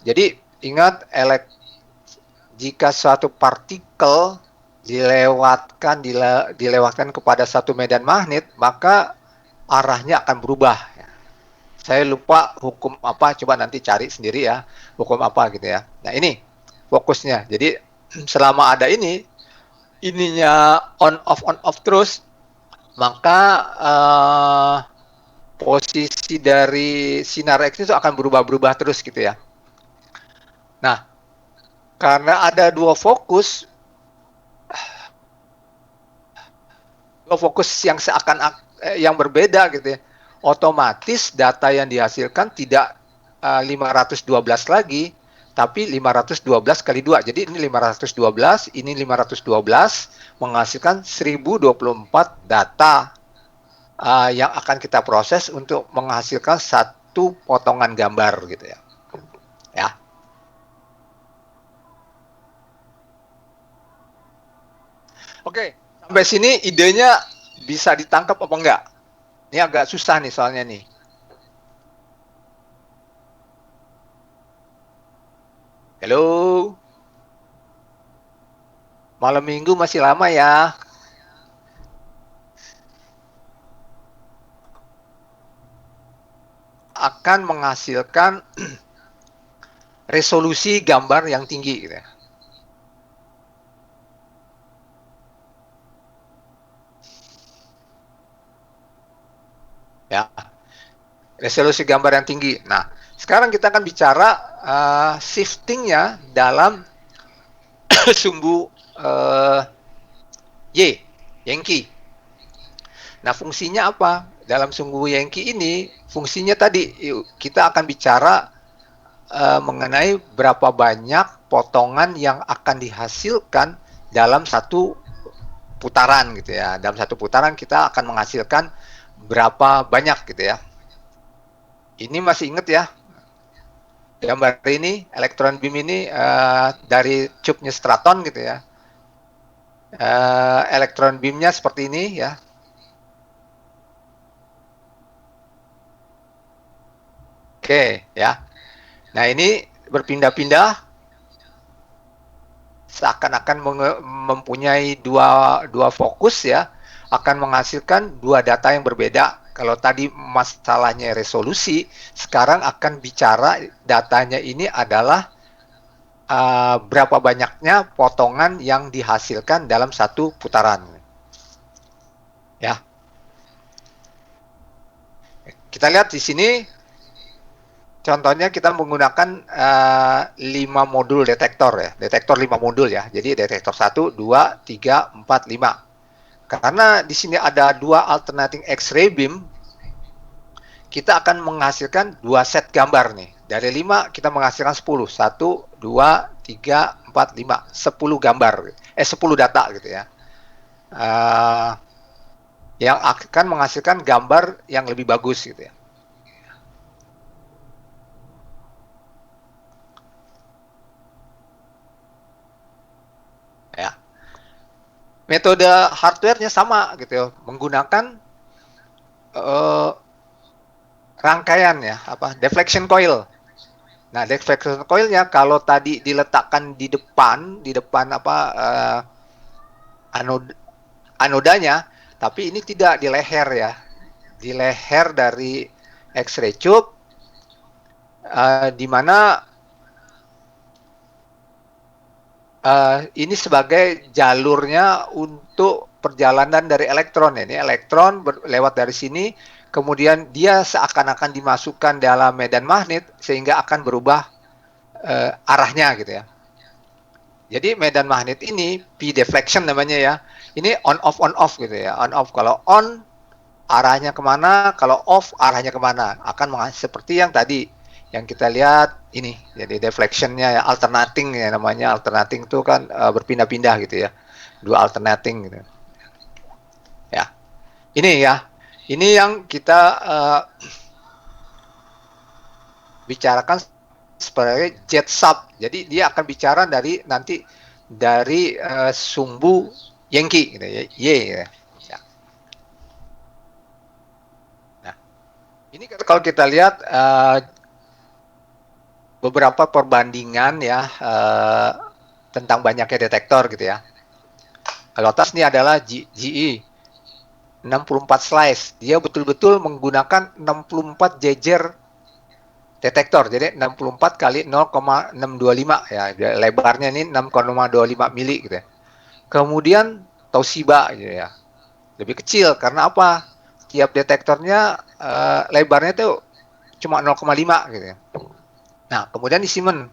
Jadi ingat, jika suatu partikel dilewatkan kepada satu medan magnet, maka arahnya akan berubah. Saya lupa hukum apa, coba nanti cari sendiri ya, hukum apa gitu ya. Nah, ini fokusnya. Jadi selama ada ininya on off terus, maka posisi dari sinar X itu akan berubah-berubah terus gitu ya. Nah, karena ada dua fokus yang berbeda gitu ya, otomatis data yang dihasilkan tidak 512 lagi, tapi 512 kali 2. Jadi ini 512, ini 512, menghasilkan 1024 data yang akan kita proses untuk menghasilkan satu potongan gambar gitu ya. Ya. Oke, sampai sini idenya bisa ditangkap apa enggak? Ini agak susah nih soalnya nih. Halo? Malam minggu masih lama ya. Akan menghasilkan resolusi gambar yang tinggi gitu ya. Ya, resolusi gambar yang tinggi. Nah, sekarang kita akan bicara shiftingnya dalam sumbu Yankee. Nah, fungsinya apa? Dalam sumbu Yankee ini, fungsinya tadi kita akan bicara mengenai berapa banyak potongan yang akan dihasilkan dalam satu putaran gitu ya. Dalam satu putaran kita akan menghasilkan berapa banyak gitu ya. Ini masih ingat ya, gambar ini, elektron beam ini dari cube-nya straton gitu ya. Elektron beamnya seperti ini ya. Oke ya. Nah, ini berpindah-pindah seakan-akan mempunyai dua fokus ya, akan menghasilkan dua data yang berbeda. Kalau tadi masalahnya resolusi, sekarang akan bicara datanya ini adalah berapa banyaknya potongan yang dihasilkan dalam satu putaran. Ya, kita lihat di sini. Contohnya kita menggunakan 5 modul detektor ya. Detektor 5 modul ya. Jadi detektor 1, 2, 3, 4, 5. Karena di sini ada dua alternating X-ray beam, kita akan menghasilkan dua set gambar nih. Dari 5 kita menghasilkan 10. 1, 2, 3, 4, 5. 10 gambar. 10 data gitu ya. Yang akan menghasilkan gambar yang lebih bagus gitu ya. Ya. Metode hardware-nya sama gitu ya, menggunakan rangkaian ya, deflection coil. Nah, deflection coilnya kalau tadi diletakkan di depan anodanya, tapi ini tidak di leher ya, di leher dari X-ray tube, di mana ini sebagai jalurnya untuk perjalanan dari elektron. Ini elektron lewat dari sini, kemudian dia seakan-akan dimasukkan dalam medan magnet sehingga akan berubah arahnya gitu ya. Jadi medan magnet ini P deflection namanya ya. Ini on off gitu ya. On off, kalau on arahnya kemana, kalau off arahnya kemana. Akan seperti yang tadi yang kita lihat ini. Jadi deflectionnya ya, alternating ya namanya. Alternating itu kan berpindah-pindah gitu ya. Dua alternating gitu. Ya. Ini ya. Ini yang kita bicarakan sebagai jet sub. Jadi dia akan bicara dari sumbu Yankee gitu ya. Y gitu. Ya. Nah, ini kalau kita lihat beberapa perbandingan ya tentang banyaknya detektor gitu ya. Kalau atas ini adalah GE 64 slice. Dia betul-betul menggunakan 64 jejer detektor. Jadi 64 kali 0,625 ya. Lebarnya ini 6,25 mili gitu ya. Kemudian Toshiba gitu ya. Lebih kecil karena apa? Tiap detektornya lebarnya itu cuma 0,5 gitu ya. Nah, kemudian di Siemens.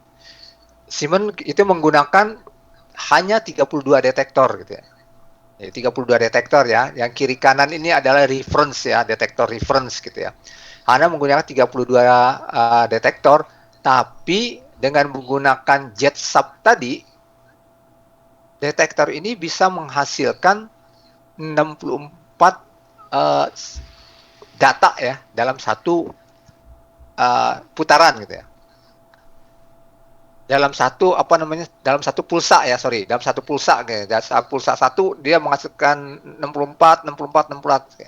Siemens itu menggunakan hanya 32 detektor gitu ya. Jadi 32 detektor ya. Yang kiri kanan ini adalah reference ya, detektor reference gitu ya. Anda menggunakan 32 detektor, tapi dengan menggunakan jet sub tadi, detektor ini bisa menghasilkan 64 data ya dalam satu putaran gitu ya. Dalam satu dalam satu pulsa ya, dalam satu pulsa gitu. Dalam pulsa satu dia menghasilkan 64 64 64 gitu.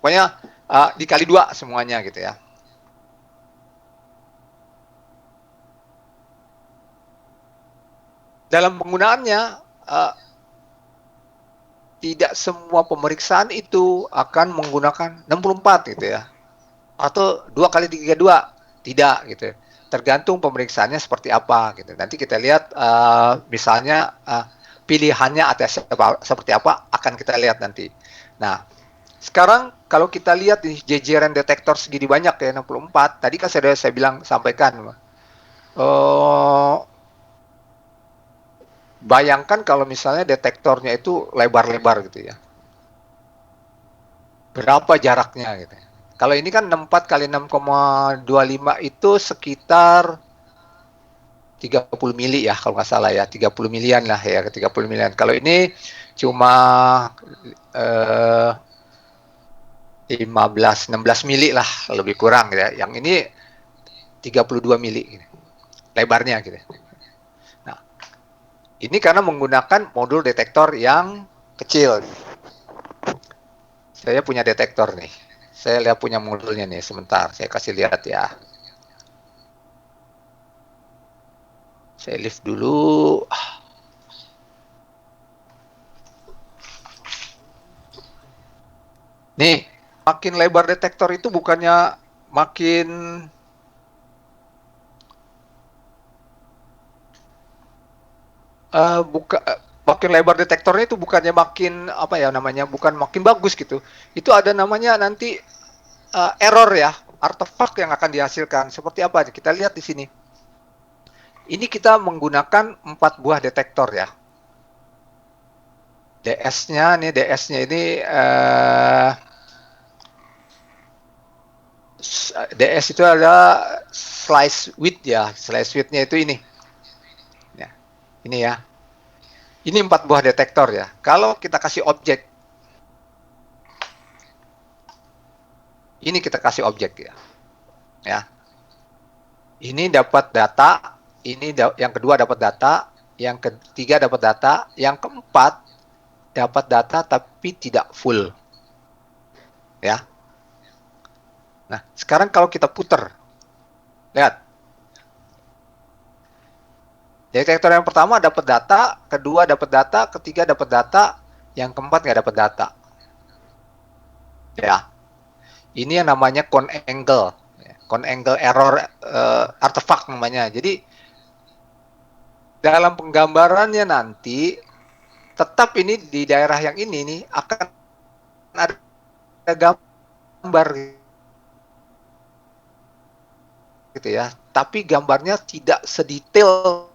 Pokoknya dikali 2 semuanya gitu ya. Dalam penggunaannya tidak semua pemeriksaan itu akan menggunakan 64 gitu ya. Atau 2 kali 32. Tidak gitu. Tergantung pemeriksaannya seperti apa gitu. Nanti kita lihat misalnya pilihannya ada seperti apa akan kita lihat nanti. Nah, sekarang kalau kita lihat di jejeran detektor segini banyak ya 64. Tadi kan saya bilang sampaikan. Bayangkan kalau misalnya detektornya itu lebar-lebar gitu ya. Berapa jaraknya gitu. Kalau ini kan 64 kali 6,25 itu sekitar 30 mili ya kalau nggak salah ya, 30 milian lah ya, 30 milian. Kalau ini cuma 16 mili lah lebih kurang ya. Yang ini 32 mili gitu, lebarnya gitu. Nah, ini karena menggunakan modul detektor yang kecil. Saya punya detektor nih. Saya lihat punya modulnya nih, sebentar. Saya kasih lihat ya. Saya lift dulu. Nih, makin lebar detektor itu bukannya makin makin lebar detektornya itu bukannya makin apa ya namanya, bukan makin bagus gitu. Itu ada namanya nanti error ya, artefak yang akan dihasilkan. Seperti apa? Kita lihat di sini. Ini kita menggunakan 4 buah detektor ya. DS-nya ini DS itu adalah slice width ya. Slice width-nya itu ini. Ya, ini ya. Ini 4 buah detektor ya. Kalau kita kasih objek, ini kita kasih objek ya. Ya. Ini dapat data, yang kedua dapat data, yang ketiga dapat data, yang keempat dapat data tapi tidak full. Ya. Nah, sekarang kalau kita putar, lihat. Detektor yang pertama dapat data, kedua dapat data, ketiga dapat data, yang keempat nggak dapat data. Ya, ini yang namanya cone angle error artefak namanya. Jadi dalam penggambarannya nanti tetap ini di daerah yang ini nih akan ada gambar gitu ya. Tapi gambarnya tidak sedetail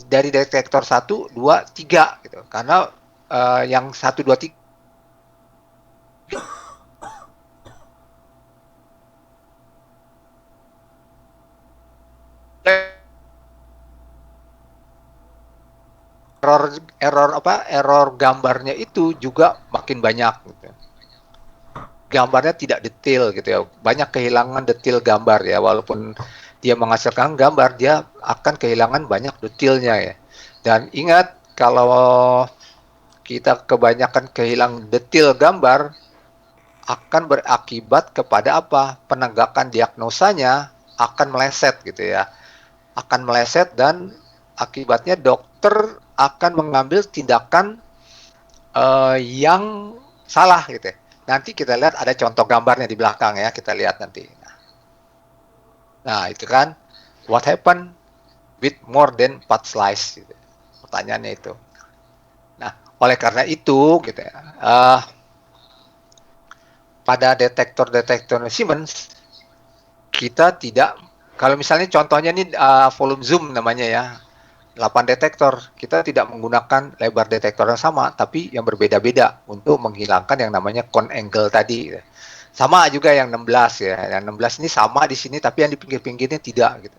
dari detektor 1, 2, 3 gitu. Karena yang 1, 2, 3 error gambarnya itu juga makin banyak gitu. Gambarnya tidak detail gitu ya. Banyak kehilangan detail gambar ya, walaupun dia menghasilkan gambar, dia akan kehilangan banyak detailnya ya. Dan ingat, kalau kita kebanyakan kehilangan detail gambar, akan berakibat kepada apa? Penegakan diagnosanya akan meleset gitu ya. Akan meleset dan akibatnya dokter akan mengambil tindakan yang salah gitu ya. Nanti kita lihat ada contoh gambarnya di belakang ya, kita lihat nanti. Nah, itu kan what happened with more than 4 slice gitu. Pertanyaannya itu. Nah, oleh karena itu gitu ya, pada detektor-detektor Siemens kita tidak, kalau misalnya contohnya ini volume zoom namanya ya, 8 detektor, kita tidak menggunakan lebar detektor yang sama, tapi yang berbeda-beda untuk menghilangkan yang namanya cone angle tadi. Sama juga yang 16 ya, yang 16 ini sama di sini, tapi yang di pinggir-pinggirnya tidak gitu.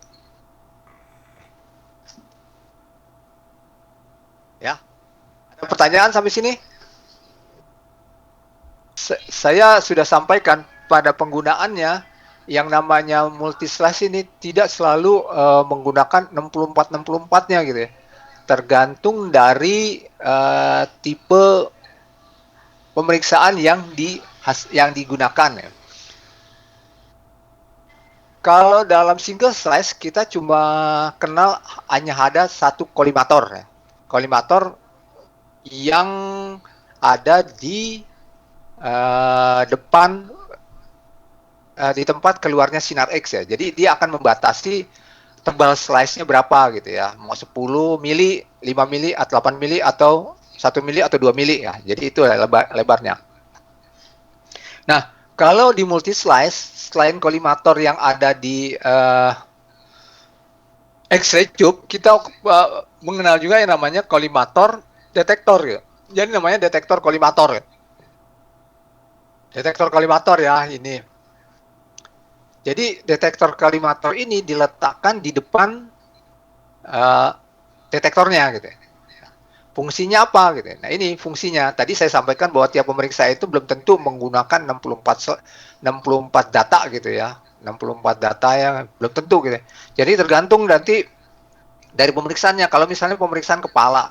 Ya, ada pertanyaan sampai sini? Saya sudah sampaikan pada penggunaannya yang namanya multi slice ini tidak selalu menggunakan 64-64-nya gitu ya. Tergantung dari tipe pemeriksaan yang digunakan ya. Kalau dalam single slice kita cuma kenal hanya ada satu kolimator ya. Kolimator yang ada di depan di tempat keluarnya sinar X ya. Jadi dia akan membatasi tebal slice-nya berapa gitu ya. Mau 10 mili, 5 mili, atau 8 mili, atau 1 mili, atau 2 mili ya. Jadi itu lebarnya. Nah, kalau di multi slice, selain kolimator yang ada di X-ray tube, kita mengenal juga yang namanya kolimator detektor ya. Jadi namanya detektor kolimator ya. Detektor kolimator ya ini. Jadi detektor kolimator ini diletakkan di depan detektornya gitu. Fungsinya apa gitu. Nah, ini fungsinya. Tadi saya sampaikan bahwa tiap pemeriksa itu belum tentu menggunakan 64 data gitu ya. 64 data yang belum tentu gitu. Jadi tergantung nanti dari pemeriksaannya. Kalau misalnya pemeriksaan kepala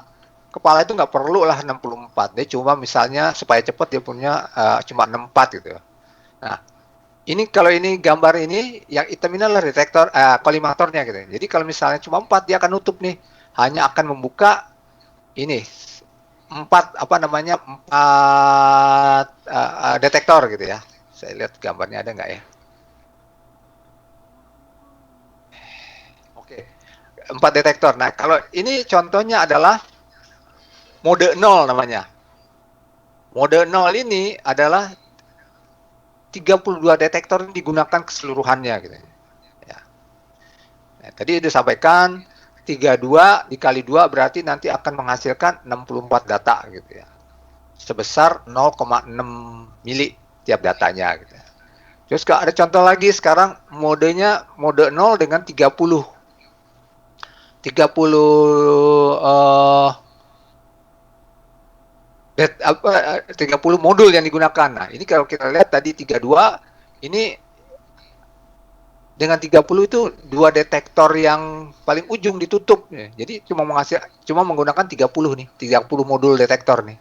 itu nggak perlu lah 64. Dia cuma misalnya supaya cepat dia punya cuma 64 gitu. Nah, ini kalau ini gambar ini yang hitam ini adalah detektor kolimatornya gitu. Jadi kalau misalnya cuma 4 dia akan nutup nih. Hanya akan membuka ini 4 detektor gitu ya. Saya lihat gambarnya ada nggak ya? Oke. 4 detektor. Nah, kalau ini contohnya adalah mode 0 namanya. Mode 0 ini adalah 32 detektor yang digunakan keseluruhannya gitu. Ya. Nah, tadi disampaikan 32 dikali 2 berarti nanti akan menghasilkan 64 data gitu ya. Sebesar 0,6 mili tiap datanya gitu. Terus ada contoh lagi sekarang modenya mode 0 dengan 30 30 modul yang digunakan. Nah, ini kalau kita lihat tadi 32, ini dengan 30 itu 2 detektor yang paling ujung ditutup. Jadi cuma menggunakan 30 nih, 30 modul detektor nih.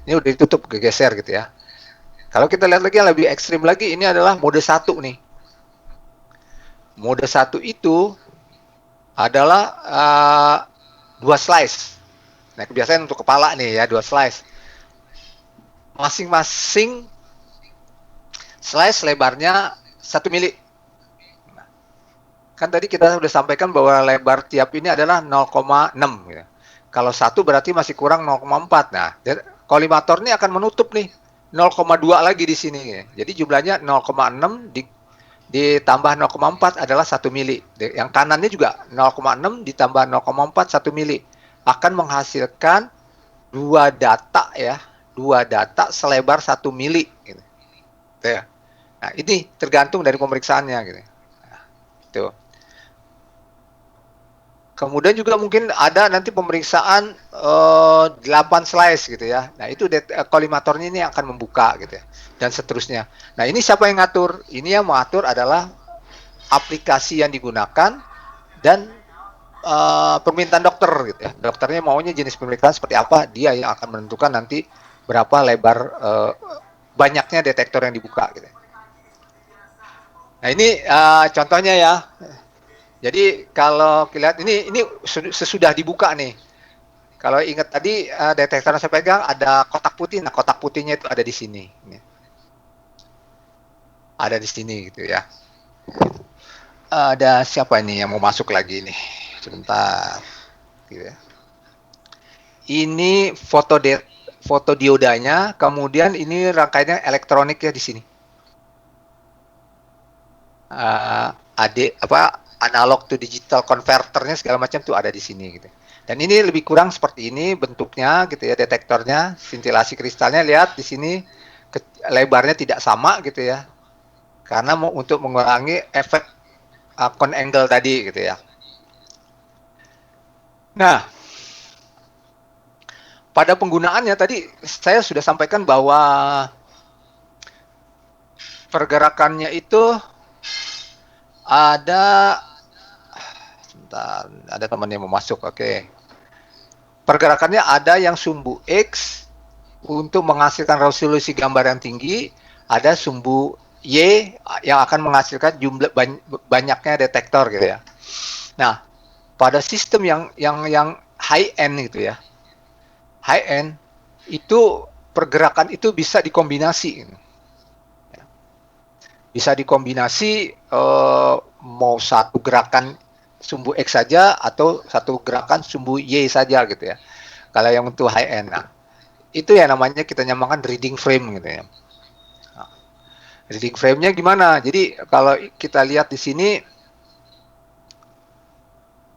Ini udah ditutup, geser gitu ya. Kalau kita lihat lagi yang lebih ekstrim lagi, ini adalah mode 1 nih. Mode 1 itu adalah 2 slice. Nah, kebiasaan untuk kepala nih ya, 2 slice. Masing-masing slice lebarnya 1 mili. Kan tadi kita sudah sampaikan bahwa lebar tiap ini adalah 0,6 gitu. Kalau 1 berarti masih kurang 0,4. Nah, kolimator ini akan menutup nih 0,2 lagi di sini. Jadi jumlahnya 0,6 ditambah 0,4 adalah 1 mili. Yang kanannya juga 0,6 ditambah 0,4 1 mili. Akan menghasilkan 2 data ya. 2 data selebar 1 mili gitu. Nah, ini tergantung dari pemeriksaannya gitu. Nah, itu. Kemudian juga mungkin ada nanti pemeriksaan 8 slice gitu ya. Nah, itu kolimatornya ini akan membuka gitu ya. Dan seterusnya. Nah, ini siapa yang ngatur? Ini yang mengatur adalah aplikasi yang digunakan dan permintaan dokter gitu ya. Dokternya maunya jenis pemeriksaan seperti apa, dia yang akan menentukan nanti berapa banyaknya detektor yang dibuka gitu. Nah ini contohnya ya. Jadi kalau lihat ini sesudah dibuka nih. Kalau ingat tadi detektor yang saya pegang ada kotak putih. Nah kotak putihnya itu ada di sini. Ada di sini gitu ya. Ada siapa ini yang mau masuk lagi nih? Sebentar. Gitu ya. Ini foto diodanya, kemudian ini rangkaiannya elektronik ya di sini. Analog to digital converternya segala macam tuh ada di sini gitu. Dan ini lebih kurang seperti ini bentuknya gitu ya, detektornya, sintilasi kristalnya lihat di sini lebarnya tidak sama gitu ya. Karena untuk mengurangi efek cone angle tadi gitu ya. Nah, pada penggunaannya tadi saya sudah sampaikan bahwa pergerakannya itu ada sebentar, ada teman yang mau masuk. Oke. Pergerakannya ada yang sumbu X untuk menghasilkan resolusi gambar yang tinggi, ada sumbu Y yang akan menghasilkan jumlah banyaknya detektor gitu ya. Nah, pada sistem yang high end gitu ya. High end itu pergerakan itu bisa dikombinasi. Bisa dikombinasi mau satu gerakan sumbu X saja atau satu gerakan sumbu Y saja gitu ya. Kalau yang untuk high end, nah, itu ya namanya kita nyamakan reading frame gitu ya. Nah, reading frame-nya gimana? Jadi kalau kita lihat di sini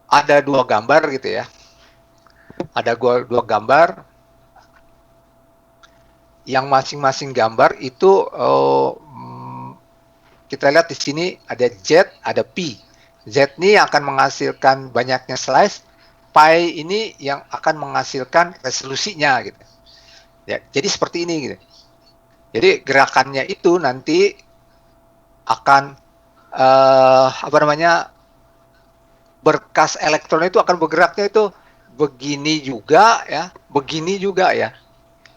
ada dua gambar gitu ya. Ada dua gambar yang masing-masing gambar itu kita lihat di sini ada Z, ada P. Z ini akan menghasilkan banyaknya slice, pi ini yang akan menghasilkan resolusinya gitu. Ya, jadi seperti ini gitu. Jadi gerakannya itu nanti akan berkas elektron itu akan bergeraknya itu begini juga ya, begini juga ya.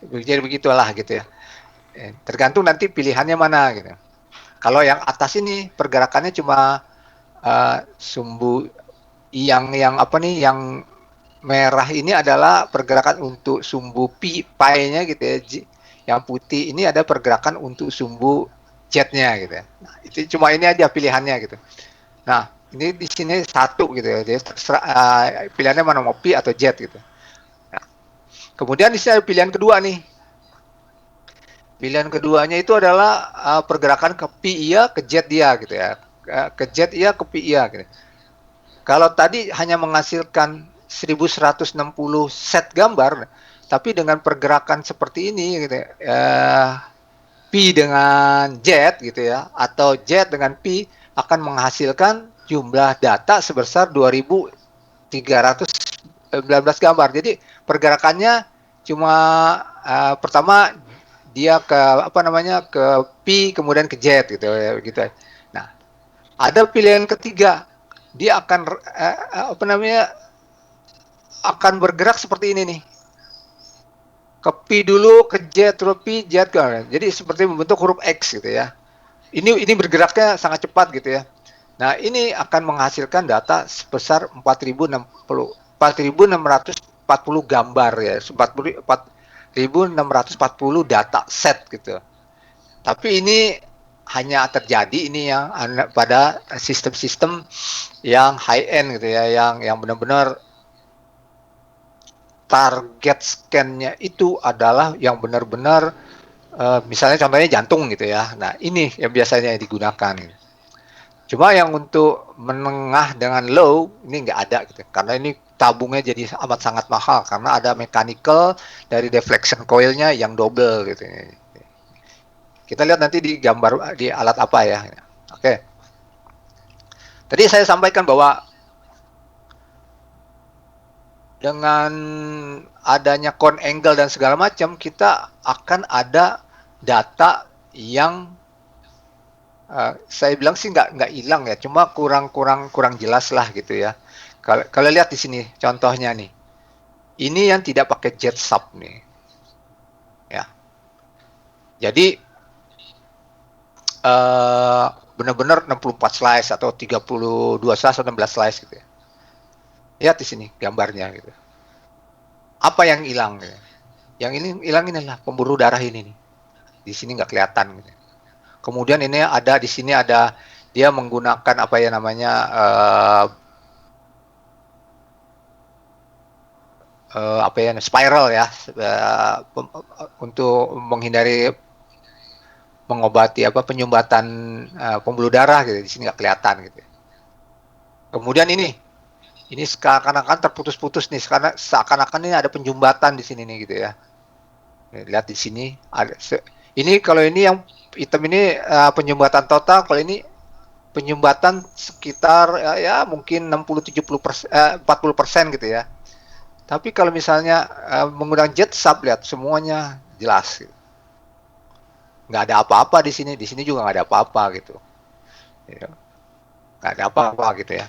Jadi begitulah gitu ya. Tergantung nanti pilihannya mana gitu. Kalau yang atas ini pergerakannya cuma sumbu yang merah ini adalah pergerakan untuk sumbu pi-nya gitu ya. Yang putih ini ada pergerakan untuk sumbu Z-nya gitu ya. Nah, itu cuma ini aja pilihannya gitu. Nah, ini di sini satu gitu ya. Jadi pilihannya mana mau pi atau Z gitu. Nah, kemudian di sini ada pilihan kedua nih. Pilihan keduanya itu adalah pergerakan ke pi iya, ke Z dia gitu ya. Ke Z iya, ke pi iya gitu. Kalau tadi hanya menghasilkan 1160 set gambar, tapi dengan pergerakan seperti ini gitu P dengan Z gitu ya, atau Z dengan P akan menghasilkan jumlah data sebesar 2319 gambar. Jadi pergerakannya cuma pertama dia ke ke P kemudian ke Z gitu ya gitu. Nah, ada pilihan ketiga. Dia akan akan bergerak seperti ini nih. Ke P dulu, ke Z, terus P, Z kan. Jadi seperti membentuk huruf X gitu ya. Ini bergeraknya sangat cepat gitu ya. Nah, ini akan menghasilkan data sebesar 4.640 gambar ya, 4.640 data set gitu. Tapi ini hanya terjadi ini yang pada sistem-sistem yang high end gitu ya, yang benar-benar target scan-nya itu adalah yang benar-benar misalnya contohnya jantung gitu ya. Nah, ini yang biasanya digunakan. Cuma yang untuk menengah dengan low ini nggak ada gitu. Karena ini tabungnya jadi amat sangat mahal karena ada mechanical dari deflection coil-nya yang double gitu. Kita lihat nanti di gambar di alat apa ya. Oke. Tadi saya sampaikan bahwa dengan adanya cone angle dan segala macam, kita akan ada data yang saya bilang sih nggak hilang ya, cuma kurang jelas lah gitu ya. Kalau lihat di sini contohnya nih, ini yang tidak pakai jet sub nih, ya. Jadi benar-benar 64 slice atau 32 slice atau 16 slice gitu ya. Lihat di sini gambarnya gitu. Apa yang hilang? Gitu. Yang ini hilang inilah pembuluh darah ini nih. Di sini nggak kelihatan. Gitu. Kemudian ini ada di sini ada dia menggunakan apa ya namanya apa ya spiral ya untuk menghindari mengobati apa penyumbatan pembuluh darah gitu. Di sini nggak kelihatan gitu. Kemudian ini seakan-akan terputus-putus nih, karena seakan-akan ini ada penjumbatan di sini nih gitu ya. Lihat di sini ada ini kalau ini yang hitam ini penjumbatan total, kalau ini penyumbatan sekitar ya mungkin 60-70%, 40% gitu ya. Tapi kalau misalnya menggunakan jet sub, lihat semuanya jelas. Gitu. Nggak ada apa-apa di sini juga nggak ada apa-apa gitu. Nggak ada apa-apa gitu ya.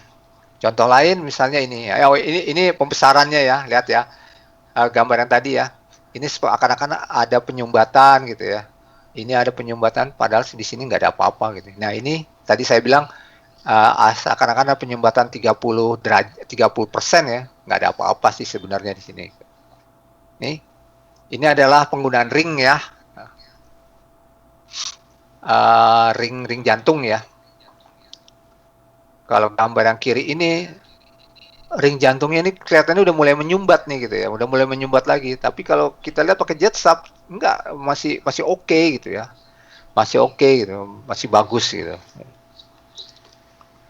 Contoh lain misalnya ini pembesarannya ya, lihat ya gambar yang tadi ya. Ini akan-akan ada penyumbatan gitu ya. Ini ada penyumbatan padahal di sini nggak ada apa-apa gitu. Nah ini tadi saya bilang akan-akan ada penyumbatan 30% ya, nggak ada apa-apa sih sebenarnya di sini. Nih, ini adalah penggunaan ring ya, ring jantung ya. Kalau gambar yang kiri ini ring jantungnya ini kelihatannya udah mulai menyumbat nih gitu ya, udah mulai menyumbat lagi. Tapi kalau kita lihat pakai jet sub, enggak, masih oke gitu ya, masih oke gitu, masih bagus gitu.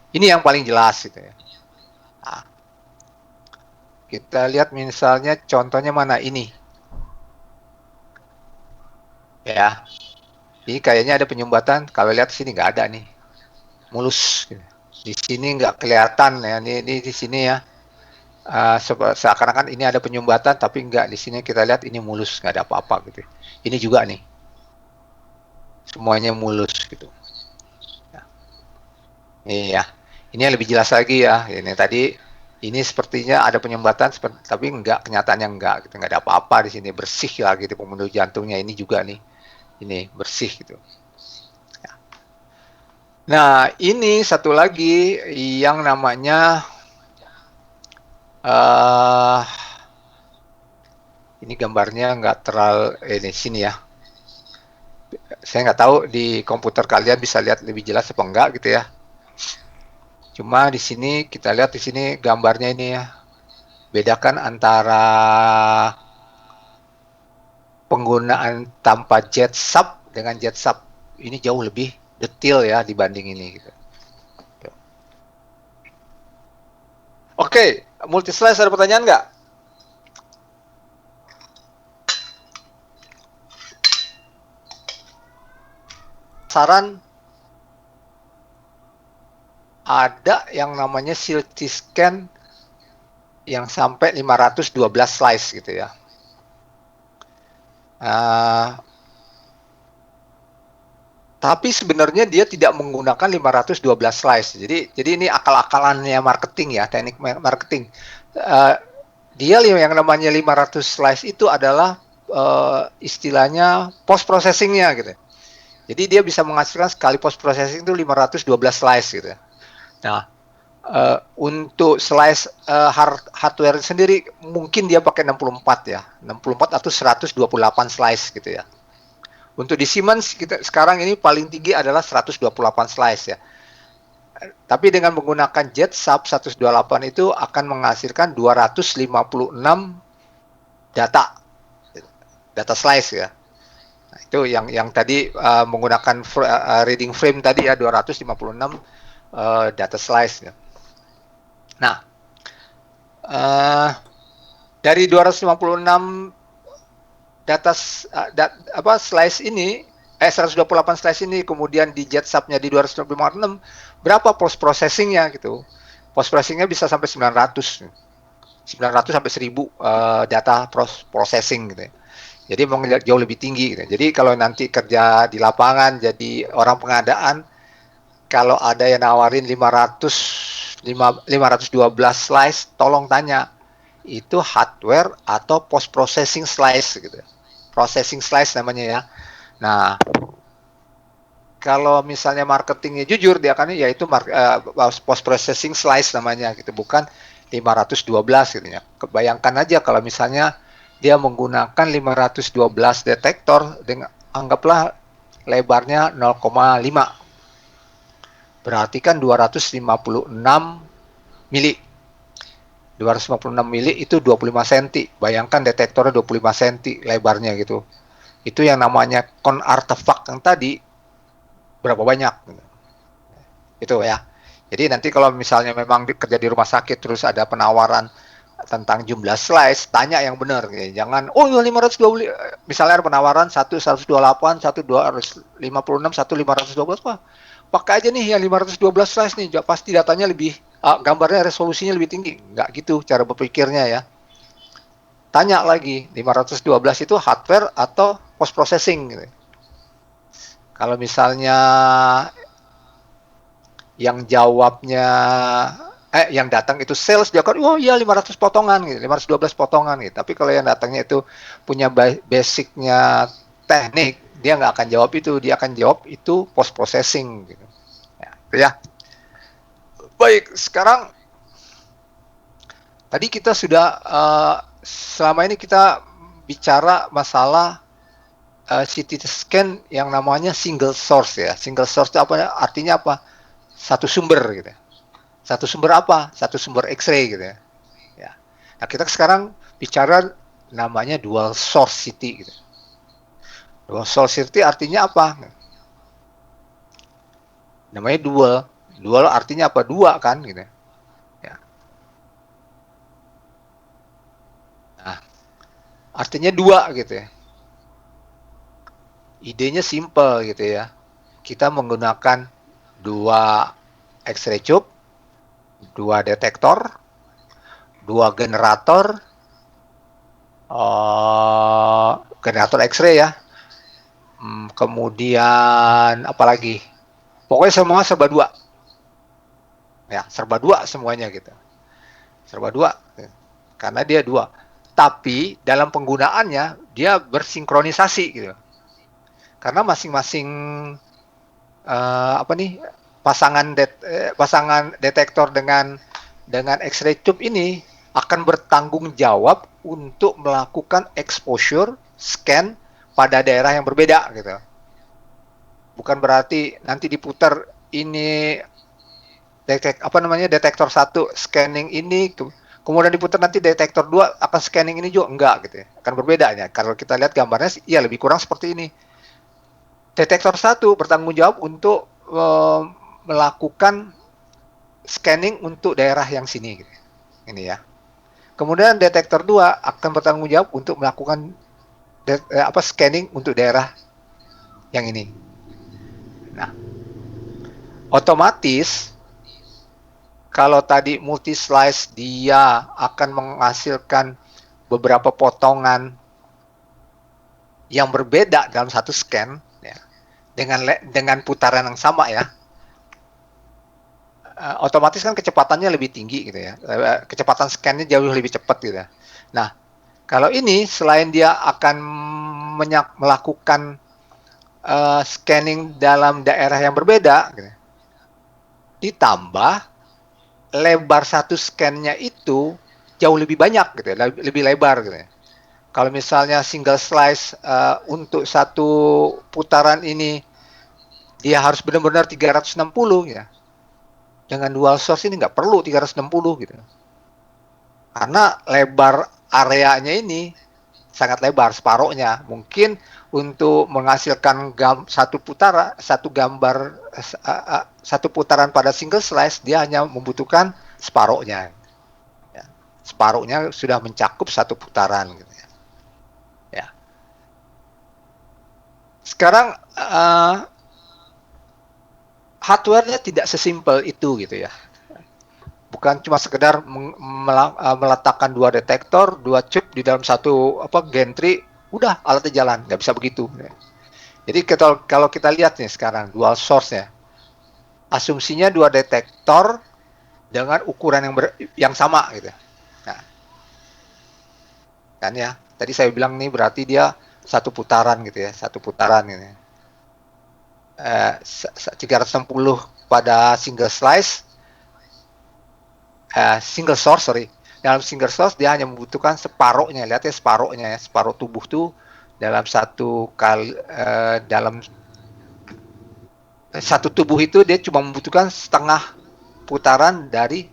Ini yang paling jelas gitu ya. Nah, kita lihat misalnya contohnya mana ini, ya. Ini kayaknya ada penyumbatan. Kalau lihat sini nggak ada nih, mulus. Gitu. Di sini nggak kelihatan ya. Ini di sini ya. Seakan-akan ini ada penyumbatan tapi enggak, di sini kita lihat ini mulus, nggak ada apa-apa gitu. Ini juga nih semuanya mulus gitu ya. Iya, ini yang lebih jelas lagi ya. Ini tadi ini sepertinya ada penyumbatan tapi enggak, kenyataannya enggak gitu, nggak ada apa-apa di sini, bersih lagi di pembuluh jantungnya ini juga nih, ini bersih gitu ya. Nah ini satu lagi yang namanya ini gambarnya nggak terlalu ini sini ya. Saya nggak tahu di komputer kalian bisa lihat lebih jelas apa enggak gitu ya. Cuma di sini kita lihat di sini gambarnya ini ya. Bedakan antara penggunaan tanpa jet sub dengan jet sub. Ini jauh lebih detail ya dibanding ini gitu. Oke, multi slice ada pertanyaan nggak? Saran ada yang namanya CT scan yang sampai 512 slice gitu ya. Tapi sebenarnya dia tidak menggunakan 512 slice. Jadi ini akal-akalannya marketing ya, teknik marketing. Dia yang namanya 500 slice itu adalah istilahnya post processingnya gitu. Jadi dia bisa menghasilkan sekali post processing itu 512 slice gitu. Nah, untuk slice hardware sendiri mungkin dia pakai 64 ya, 64 atau 128 slice gitu ya. Untuk di Siemens kita sekarang ini paling tinggi adalah 128 slice ya. Tapi dengan menggunakan jet sub 128 itu akan menghasilkan 256 data slice ya. Nah, itu yang tadi menggunakan reading frame tadi ya, 256 data slice ya. Nah, dari 256 slice ini 128 slice ini kemudian di jet sub-nya di 256, berapa post processing-nya gitu. Post processing-nya bisa sampai 900 sampai 1000 data processing gitu ya. Jadi memang jauh lebih tinggi gitu. Jadi kalau nanti kerja di lapangan jadi orang pengadaan, kalau ada yang nawarin 512 slice, tolong tanya itu hardware atau post processing slice gitu. Processing slice namanya ya. Nah, kalau misalnya marketingnya jujur, dia akan yaitu post processing slice namanya gitu, bukan 512 gitu ya. Kebayangkan aja kalau misalnya dia menggunakan 512 detektor dengan anggaplah lebarnya 0,5. Berarti kan 256 mili. 256 mili itu 25 cm. Bayangkan detektornya 25 cm lebarnya gitu. Itu yang namanya con artifact yang tadi berapa banyak gitu. Itu ya. Jadi nanti kalau misalnya memang kerja di rumah sakit terus ada penawaran tentang jumlah slice, tanya yang benar. Gitu. Jangan, oh ya 520, misalnya ada penawaran 128, 256, 512, wah pakai aja nih yang 512 slice nih, pasti datanya lebih, gambarnya resolusinya lebih tinggi. Nggak gitu cara berpikirnya ya. Tanya lagi, 512 itu hardware atau post processing gitu. Kalau misalnya yang jawabnya yang datang itu sales, dia kan oh iya 500 potongan gitu, 512 potongan gitu. Tapi kalau yang datangnya itu punya basicnya teknik, dia nggak akan jawab itu, dia akan jawab itu post processing gitu. Ya, itu ya. Baik, sekarang tadi kita sudah selama ini kita bicara masalah CT scan yang namanya single source ya. Single source itu apa? Artinya apa? Satu sumber gitu. Satu sumber apa? Satu sumber X-ray gitu ya. Ya. Nah, kita sekarang bicara namanya dual source CT gitu. Dual source CT artinya apa? Namanya dual. Dual artinya apa? Dua kan gitu. Ya. Nah, artinya dua gitu ya. Idenya simple gitu ya. Kita menggunakan dua X-ray tube, dua detektor, dua generator, generator X-ray ya. Kemudian apalagi? Pokoknya semua serba dua. Ya, serba dua semuanya gitu. Serba dua. Karena dia dua. Tapi dalam penggunaannya dia bersinkronisasi gitu. Karena masing-masing apa nih pasangan detektor dengan X-ray tube ini akan bertanggung jawab untuk melakukan exposure scan pada daerah yang berbeda gitu. Bukan berarti nanti diputar ini detektor satu scanning ini, kemudian diputar nanti detektor 2 akan scanning ini juga, enggak gitu ya. Akan berbedanya. Kalau kita lihat gambarnya ya lebih kurang seperti ini. Detektor satu bertanggung jawab untuk melakukan scanning untuk daerah yang sini gitu. Ini ya. Kemudian detektor 2 akan bertanggung jawab untuk melakukan scanning untuk daerah yang ini. Nah, otomatis kalau tadi multi slice dia akan menghasilkan beberapa potongan yang berbeda dalam satu scan ya, dengan putaran yang sama ya. Otomatis kan kecepatannya lebih tinggi gitu ya. Kecepatan scan-nya jauh lebih cepat gitu ya. Nah, kalau ini selain dia akan melakukan scanning dalam daerah yang berbeda gitu, ditambah lebar satu scan-nya itu jauh lebih banyak gitu ya, lebih lebar gitu ya. Kalau misalnya single slice untuk satu putaran ini dia harus benar-benar 360 ya. Dengan dual source ini nggak perlu 360 gitu. Karena lebar areanya ini sangat lebar, separohnya. Mungkin untuk menghasilkan satu gambar, satu putaran pada single slice, dia hanya membutuhkan separohnya. Ya. Separohnya sudah mencakup satu putaran. Gitu ya. Ya. Sekarang hardware-nya tidak sesimpel itu gitu ya. Bukan cuma sekedar meletakkan dua detektor, dua chip di dalam satu gantry, udah alatnya jalan, nggak bisa begitu. Jadi kalau kita lihat nih sekarang dual source-nya, asumsinya dua detektor dengan ukuran yang sama gitu. Nah, kan ya, tadi saya bilang nih berarti dia satu putaran gitu ya, satu putaran gitu. 360 pada single slice, single source, sorry. Dalam single source dia hanya membutuhkan separuhnya, lihat ya, separuhnya ya, separuh tubuh tuh dalam satu tubuh itu dia cuma membutuhkan setengah putaran dari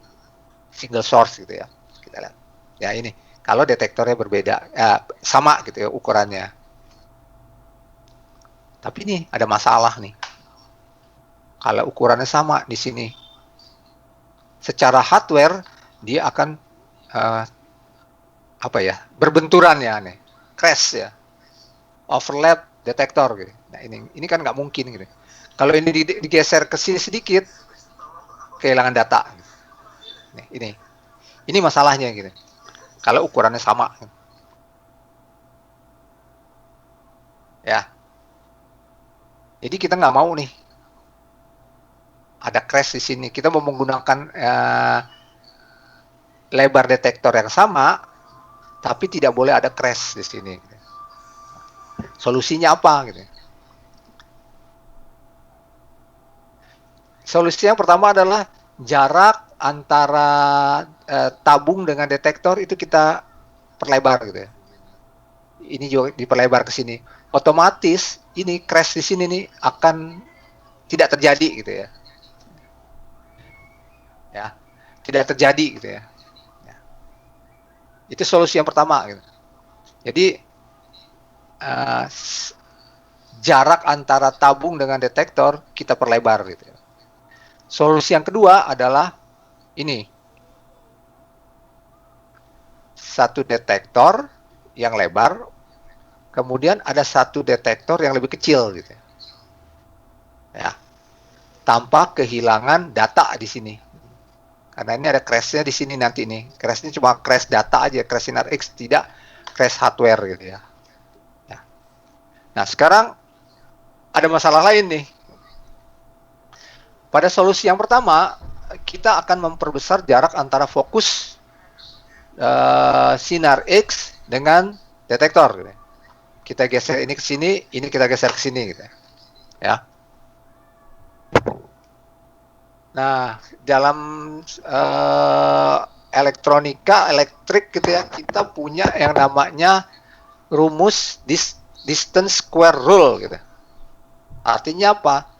single source gitu ya. Kita lihat. Ya ini, kalau detektornya berbeda, sama gitu ya ukurannya. Tapi nih ada masalah nih. Kalau ukurannya sama di sini, secara hardware dia akan berbenturan ya, nih, crash ya, overlap detektor gitu. Nah ini kan nggak mungkin gitu. Kalau ini digeser ke sini sedikit, kehilangan data. Nih, ini masalahnya gitu. Kalau ukurannya sama, ya. Jadi kita nggak mau nih ada crash di sini. Kita mau menggunakan lebar detektor yang sama, tapi tidak boleh ada crash di sini. Solusinya apa gitu? Solusi yang pertama adalah jarak antara tabung dengan detektor itu kita perlebar gitu ya. Ini juga diperlebar ke sini. Otomatis ini crash di sini nih akan tidak terjadi gitu ya. Ya, tidak terjadi gitu ya. Itu solusi yang pertama gitu. Jadi jarak antara tabung dengan detektor kita perlebar gitu ya. Solusi yang kedua adalah ini. Satu detektor yang lebar, kemudian ada satu detektor yang lebih kecil gitu ya. Ya. Tanpa kehilangan data di sini. Karena ini ada crash-nya di sini nanti nih. Crash-nya cuma crash data aja, crash Sinar X, tidak crash hardware gitu ya. Nah, sekarang ada masalah lain nih. Pada solusi yang pertama, kita akan memperbesar jarak antara fokus Sinar X dengan detektor. Gitu. Kita geser ini ke sini, ini kita geser ke sini, gitu. Ya. Nah, dalam elektronika, elektrik, gitu ya, kita punya yang namanya rumus distance square rule, gitu. Artinya apa?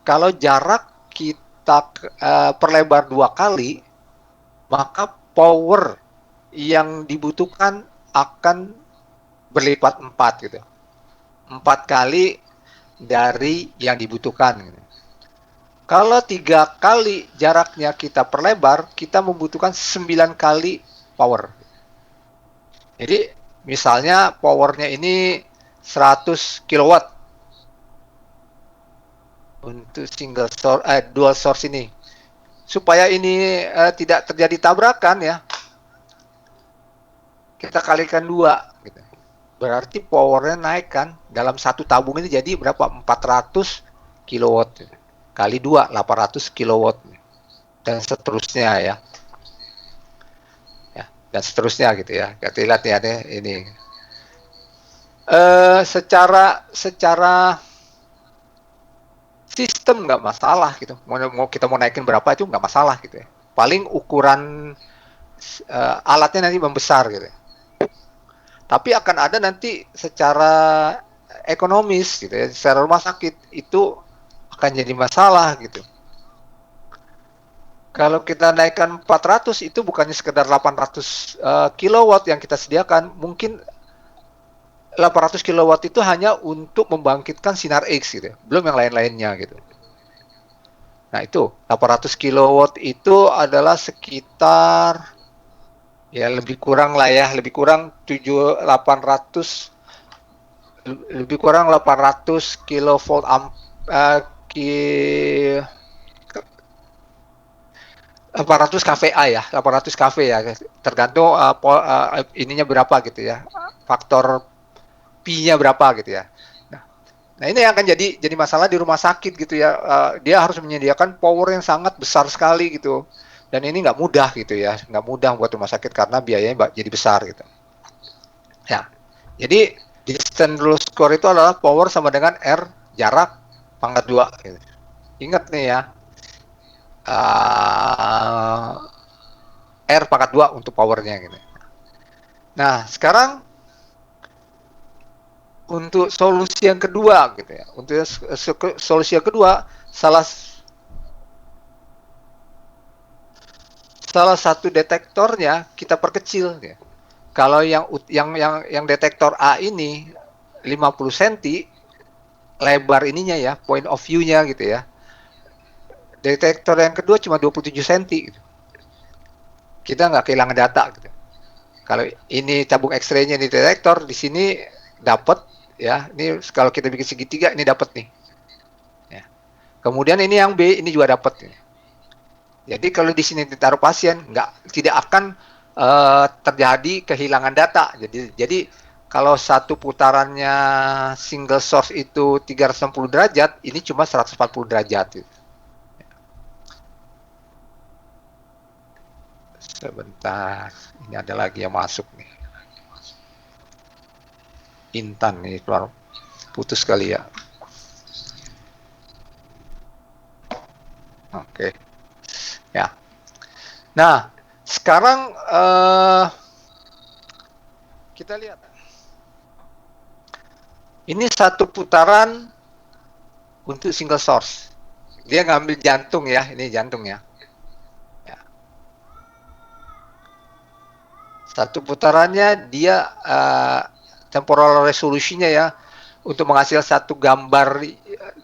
Kalau jarak kita perlebar 2 kali, maka power yang dibutuhkan akan berlipat 4 gitu. 4 kali dari yang dibutuhkan gitu. Kalau 3 kali jaraknya kita perlebar, kita membutuhkan 9 kali power. Jadi misalnya powernya ini 100 kilowatt untuk dual source ini. Supaya ini tidak terjadi tabrakan ya, kita kalikan 2 gitu. Berarti powernya naik kan, dalam satu tabung ini jadi berapa? 400 kilowatt kali 2, 800 kilowatt dan seterusnya ya. Dan seterusnya gitu ya. Kita lihat ya ini. Secara sistem nggak masalah gitu. Kita mau naikin berapa itu nggak masalah gitu ya. Paling ukuran alatnya nanti membesar gitu. Tapi akan ada nanti secara ekonomis gitu ya, secara rumah sakit itu akan jadi masalah gitu. Kalau kita naikkan 400 itu bukannya sekedar 800 kilowatt yang kita sediakan, mungkin 800 kilowatt itu hanya untuk membangkitkan sinar X gitu, belum yang lain-lainnya gitu. Nah itu 800 kilowatt itu adalah sekitar ya lebih kurang 800 kilovolt 800 kVA ya, 800 kV ya, tergantung ininya berapa gitu ya, faktor P-nya berapa gitu ya. Nah ini yang akan jadi masalah di rumah sakit gitu ya, dia harus menyediakan power yang sangat besar sekali gitu, dan ini nggak mudah gitu ya, nggak mudah buat rumah sakit karena biayanya jadi besar gitu. Ya, jadi distance rule square itu adalah power sama dengan R jarak pangkat 2 gitu. Ingat nih ya, uh, R pangkat 2 untuk powernya gitu. Nah, sekarang untuk solusi yang kedua gitu ya. Untuk solusi yang kedua, salah satu detektornya kita perkecil ya. Kalau yang detektor A ini 50 cm lebar ininya ya, point of view-nya gitu ya. Detektor yang kedua cuma 27 cm gitu. Kita nggak kehilangan data gitu. Kalau ini tabung X-ray-nya di detektor, di sini dapat ya. Ini kalau kita bikin segitiga ini dapat nih. Ya. Kemudian ini yang B ini juga dapat. Jadi kalau di sini ditaruh pasien tidak akan terjadi kehilangan data. Jadi kalau satu putarannya single source itu 360 derajat, ini cuma 140 derajat. Sebentar, ini ada lagi yang masuk nih. Intan nih keluar, putus kali ya. Oke, ya. Nah, sekarang kita lihat. Ini satu putaran untuk single source. Dia ngambil jantung ya, ini jantung ya. Satu putarannya dia temporal resolusinya ya, untuk menghasilkan satu gambar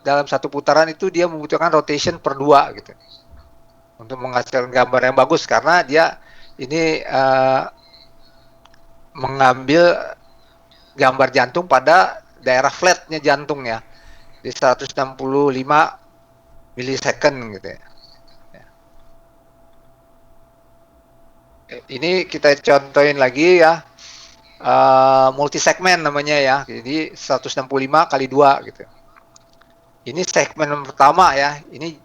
dalam satu putaran itu dia membutuhkan rotation per 2 gitu. Untuk menghasilkan gambar yang bagus karena dia ini mengambil gambar jantung pada daerah flatnya jantung ya, di 165 milisecond gitu ya. Ini kita contohin lagi ya, multi segmen namanya ya, jadi 165 kali 2 gitu. Ini segmen pertama ya, ini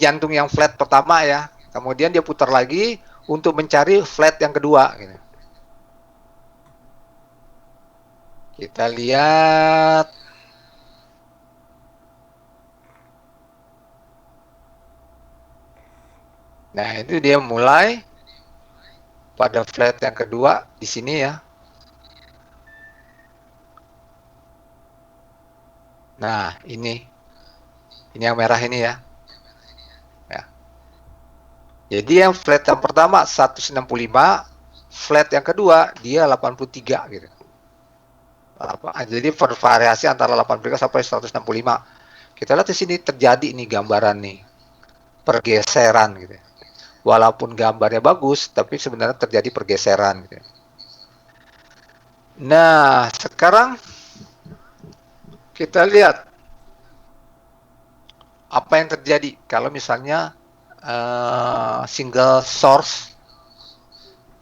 jantung yang flat pertama ya, kemudian dia putar lagi untuk mencari flat yang kedua gitu. Kita lihat. Nah, itu dia mulai pada flat yang kedua di sini ya. Nah, ini yang merah ini ya. Ya. Jadi yang flat yang pertama 165, flat yang kedua dia 83 gitu. Jadi bervariasi antara 83 sampai 165. Kita lihat di sini terjadi nih gambaran nih, pergeseran gitu. Walaupun gambarnya bagus, tapi sebenarnya terjadi pergeseran gitu. Nah, sekarang kita lihat apa yang terjadi kalau misalnya single source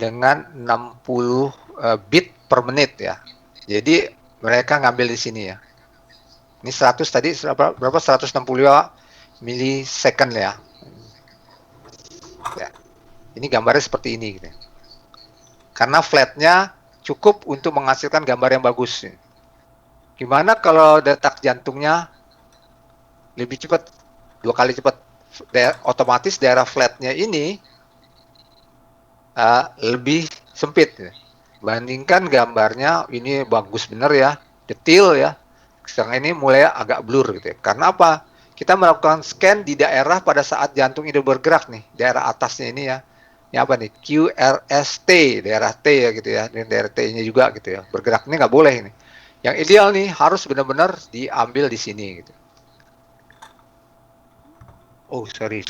dengan 60 bit per menit ya. Jadi mereka ngambil di sini ya. Ini 100 tadi berapa? 165 milisecond ya. Ya. Ini gambarnya seperti ini gitu. Karena flatnya cukup untuk menghasilkan gambar yang bagus. Gimana kalau detak jantungnya lebih cepat, 2 kali cepat? Otomatis daerah flatnya ini lebih sempit. Bandingkan gambarnya ini bagus bener ya, detail ya. Sekarang ini mulai agak blur gitu ya. Karena apa? Kita melakukan scan di daerah pada saat jantung itu bergerak nih, daerah atasnya ini ya. Ini apa nih? QRST, daerah T ya gitu ya. Dan daerah T-nya juga gitu ya. Bergerak ini nggak boleh ini. Yang ideal nih harus benar-benar diambil di sini gitu. Oh, sorry.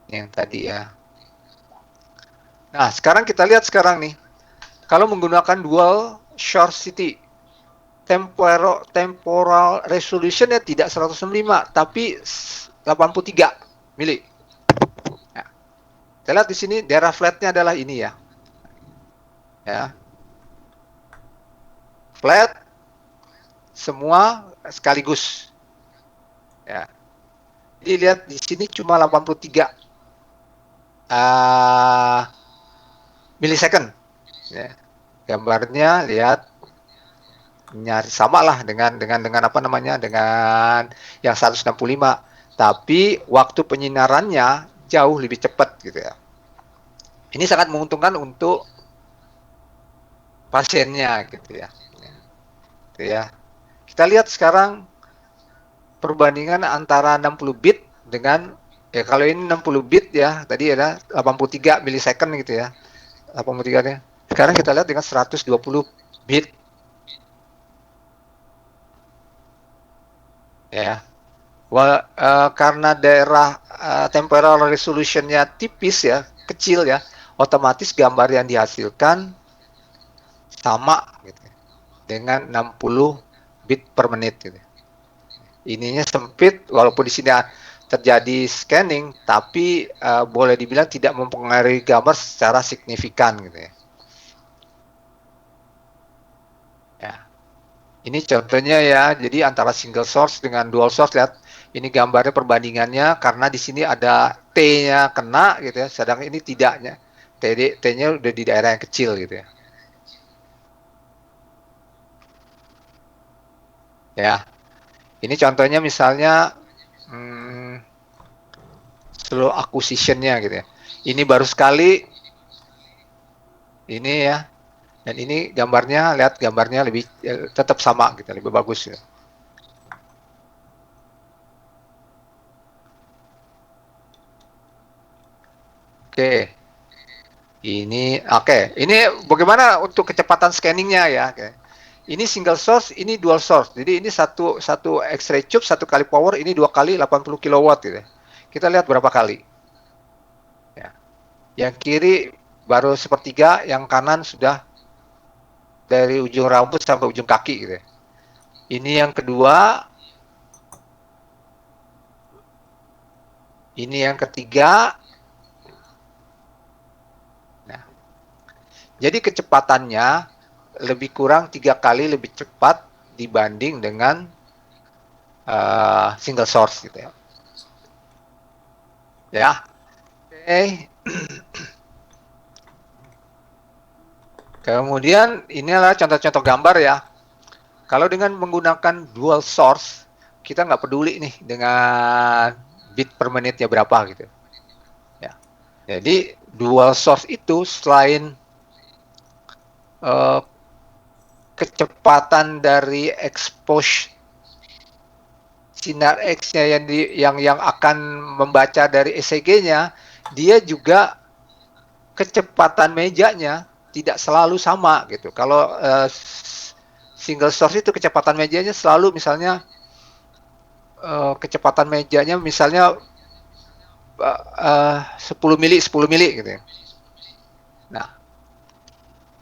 Yang tadi ya. Nah, sekarang kita lihat sekarang nih. Kalau menggunakan dual short city, temporal resolutionnya tidak 165 tapi 83 mili. Nah, kita lihat di sini daerah flatnya adalah ini ya. Ya. Flat semua sekaligus. Ya. Jadi lihat di sini cuma 83 milisecond. Ya. Gambarnya lihat sama lah dengan apa namanya, dengan yang 165, tapi waktu penyinarannya jauh lebih cepat gitu ya. Ini sangat menguntungkan untuk pasiennya gitu ya. Gitu ya. Kita lihat sekarang perbandingan antara 60 bit dengan, ya kalau ini 60 bit ya, tadi ada 83 milisecond gitu ya. 83-nya. Sekarang kita lihat dengan 120 bit ya. Karena daerah temporal resolutionnya tipis ya, kecil ya, otomatis gambar yang dihasilkan sama gitu, dengan 60 bit per menit gitu. Ininya sempit, walaupun di sini terjadi scanning, tapi boleh dibilang tidak mempengaruhi gambar secara signifikan gitu ya. Ya. Ini contohnya ya, jadi antara single source dengan dual source, lihat ini gambarnya perbandingannya, karena di sini ada T-nya kena gitu ya, sedang ini tidaknya. T-nya udah di daerah yang kecil gitu ya. Ya, ini contohnya misalnya slow acquisition-nya gitu ya. Ini baru sekali, ini ya, dan ini gambarnya, lihat gambarnya lebih tetap sama gitu, lebih bagus gitu. Oke. Ini bagaimana untuk kecepatan scanningnya ya? Oke. Ini single source, ini dual source. Jadi ini satu X-ray tube, satu kali power, ini 2 kali 80 kilowatt gitu. Kita lihat berapa kali. Ya. Yang kiri baru sepertiga, yang kanan sudah dari ujung rambut sampai ujung kaki gitu. Ini yang kedua, ini yang ketiga. Nah, jadi kecepatannya lebih kurang 3 kali lebih cepat dibanding dengan single source gitu ya. Ya, oke. Kemudian inilah contoh-contoh gambar ya. Kalau dengan menggunakan dual source, kita nggak peduli nih dengan bit per menitnya berapa gitu. Ya. Jadi dual source itu selain uh, kecepatan dari expose sinar X-nya yang akan membaca dari ECG-nya, dia juga kecepatan mejanya tidak selalu sama gitu. Kalau single source itu kecepatan mejanya selalu misalnya kecepatan mejanya misalnya 10 mili 10 mili gitu ya. Nah,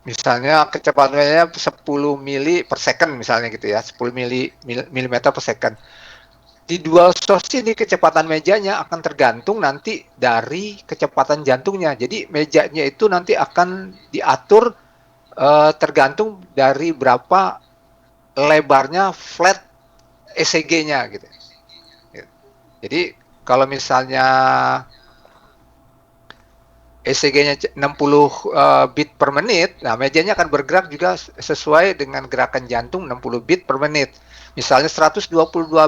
misalnya kecepatannya 10 mili per second misalnya gitu ya, 10 milimeter per second. Di dual source ini kecepatan mejanya akan tergantung nanti dari kecepatan jantungnya. Jadi mejanya itu nanti akan diatur tergantung dari berapa lebarnya flat ECG-nya gitu. Jadi kalau misalnya ECG-nya 60 bit per menit, nah mejanya akan bergerak juga sesuai dengan gerakan jantung 60 bit per menit. Misalnya 122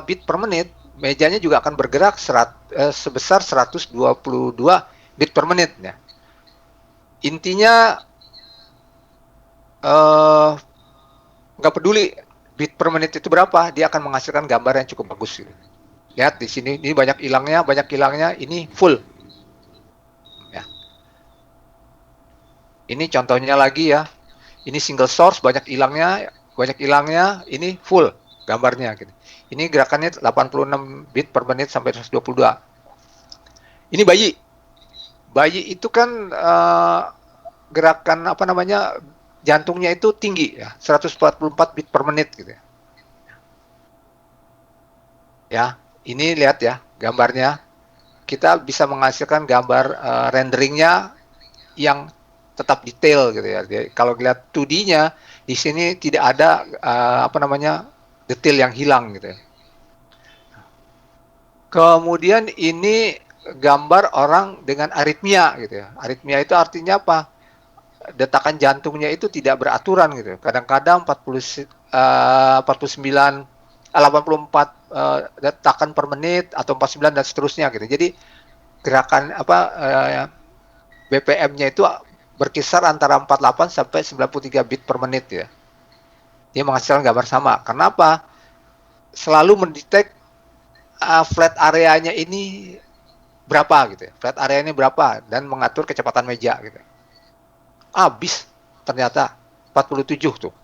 bit per menit, mejanya juga akan bergerak sebesar 122 bit per menit. Ya. Intinya nggak peduli bit per menit itu berapa, dia akan menghasilkan gambar yang cukup bagus. Gitu. Lihat di sini, ini banyak hilangnya, ini full. Ya. Ini contohnya lagi ya. Ini single source banyak hilangnya, ini full gambarnya gitu. Ini gerakannya 86 bit per menit sampai 122. Ini bayi. Bayi itu kan gerakan apa namanya? Jantungnya itu tinggi ya, 144 bit per menit gitu ya. Ya, ini lihat ya gambarnya. Kita bisa menghasilkan gambar renderingnya yang tetap detail gitu ya. Jadi, kalau lihat 2D-nya di sini tidak ada apa namanya detail yang hilang gitu ya. Kemudian ini gambar orang dengan aritmia gitu ya. Aritmia itu artinya apa? Detakan jantungnya itu tidak beraturan gitu. Kadang-kadang 84 detakan per menit atau 49 dan seterusnya gitu. Jadi gerakan BPM-nya itu berkisar antara 48 sampai 93 bit per menit ya. Dia menghasilkan gambar sama. Kenapa? Selalu mendetek flat areanya ini berapa gitu ya. Flat area ini berapa dan mengatur kecepatan meja gitu. Habis ternyata 47 tuh.